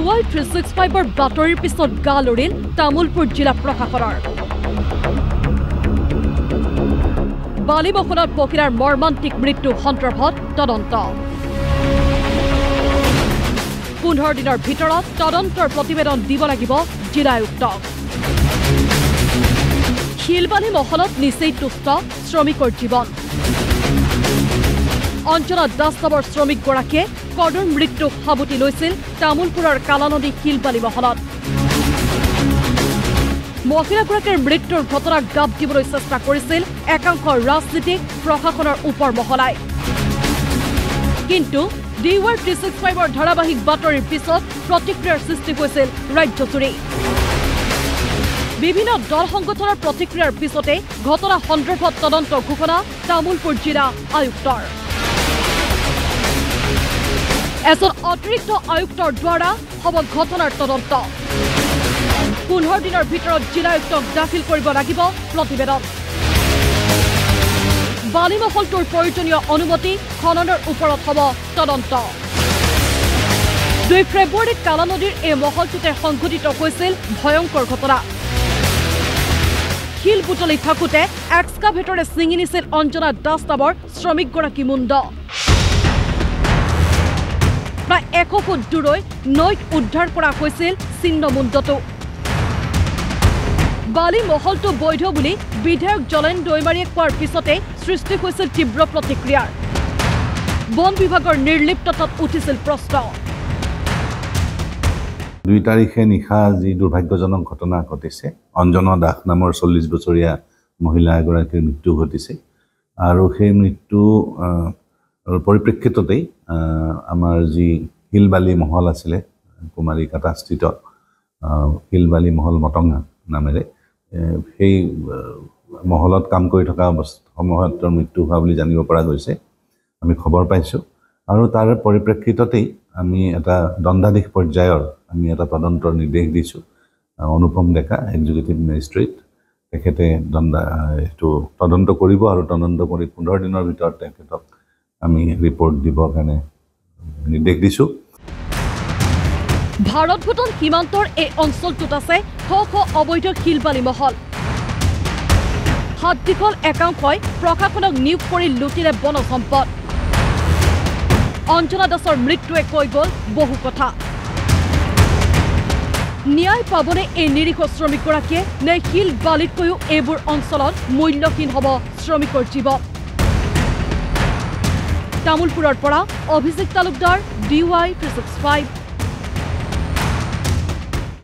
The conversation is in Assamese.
DY 365 বাতৰিৰ পিছত গা লৰিল তামুলপুৰ জিলা প্ৰশাসনৰ বালিমহলত পখিলাৰ মৰ্মান্তিক মৃত্যু সন্দৰ্ভত তদন্ত 15 দিনৰ ভিতৰত তদন্তৰ প্ৰতিবেদন দিব লাগিব জিলা আয়ুক্তক শিলবালি মহলত নিচেই তুষ্ট শ্ৰমিকৰ জীৱন অঞ্চল দাস নামৰ শ্ৰমিকগৰাকীয়ে কৰ্দৰ মৃত্যুক সাবটি লৈছিল তামুলপুৰৰ কালানদী শিলবালি মহলত মহিলাগৰাকীৰ মৃত্যুৰ ঘটনাক গাপ দিবলৈ চেষ্টা কৰিছিল একাংশ ৰাজনীতিক প্ৰশাসনৰ ওপৰ মহলাই কিন্তু DY 365 ধাৰাবাহিক বাতৰিৰ পিছত প্ৰতিক্ৰিয়াৰ সৃষ্টি হৈছিল ৰাজ্যজুৰি বিভিন্ন দল সংগঠনৰ প্ৰতিক্ৰিয়াৰ পিছতে ঘটনা সন্দৰ্ভত তদন্ত ঘোষণা তামুলপুৰ জিলা আয়ুক্তৰ এজন অতিৰিক্ত আয়ুক্তৰ দ্বাৰা হ'ব ঘটনাৰ তদন্ত 15 দিনৰ ভিতৰত জিলা আয়ুক্তক দাখিল কৰিব লাগিব প্ৰতিবেদন বালিমহলটোৰ প্ৰয়োজনীয় অনুমতি খননৰ ওপৰত হ'ব তদন্ত 2 ফেব্ৰুৱাৰীত কালানদীৰ এই মহলটোতে সংঘটিত হৈছিল ভয়ংকৰ ঘটনা শিল বুটলি থাকোঁতে এক্সকাভেটৰে ছিঙি নিছিল অঞ্জনা দাস নামৰ শ্ৰমিকগৰাকী মুণ্ড প্ৰায় 100 ফুট দূৰৈ নৈত উদ্ধাৰ কৰা হৈছিল ছিন্নমুণ্ডটো বালি মহলটো বৈধ বুলি বিধায়ক জলেন দৈমাৰীয়ে কোৱাৰ পিছতে সৃষ্টি হৈছিল তীব্ৰ প্ৰতিক্ৰিয়াৰ বন বিভাগৰ নিৰ্লিপ্ততাত উঠিছিল প্ৰশ্ন 2 তাৰিখে নিশা যি দুৰ্ভাগ্যজনক ঘটনা ঘটিছে অঞ্জনা দাস নামৰ 40 বছৰীয়া মহিলা এগৰাকীৰ মৃত্যু ঘটিছে আৰু সেই মৃত্যু পৰিপ্ৰেক্ষিততেই আমাৰ যি শিলবালি মহল আছিলে কুমাৰী কাটাস্থিত শিলবালি মহল মটঙা নামেৰে সেই মহলত কাম কৰি থকা সময়ত মৃত্যু হোৱা বুলি জানিব পৰা গৈছে আমি খবৰ পাইছোঁ আৰু তাৰ পৰিপ্ৰেক্ষিততেই আমি এটা দণ্ডাধীশ পৰ্যায়ৰ আমি এটা তদন্তৰ নিৰ্দেশ দিছোঁ অনুপম ডেকা এক্সিকিউটিভ মেজিষ্ট্ৰেট তেখেতে এইটো তদন্ত কৰিব আৰু তদন্ত কৰি 15 দিনৰ ভিতৰত তেখেতক আমি ৰিপৰ্ট দিবৰ কাৰণে নিৰ্দেশ দিছোঁ ভাৰত ভূটান সীমান্তৰ এই অঞ্চলটোত আছে শ অবৈধ শিলবালি মহল হাত দীঘল একাংশই প্ৰশাসনক নিয়োগ কৰি লুটিলে বন সম্পদ অঞ্জনা দাসৰ মৃত্যুৱে কৈ গ'ল বহু কথা ন্যায় পাবনে এই নিৰীহ শ্ৰমিকগৰাকীয়ে নে শিল বালিতকৈও এইবোৰ অঞ্চলত মূল্যহীন হ'ব শ্ৰমিকৰ জীৱন তামুলপুৰৰ পৰা অভিষেক তালুকদাৰ DY 365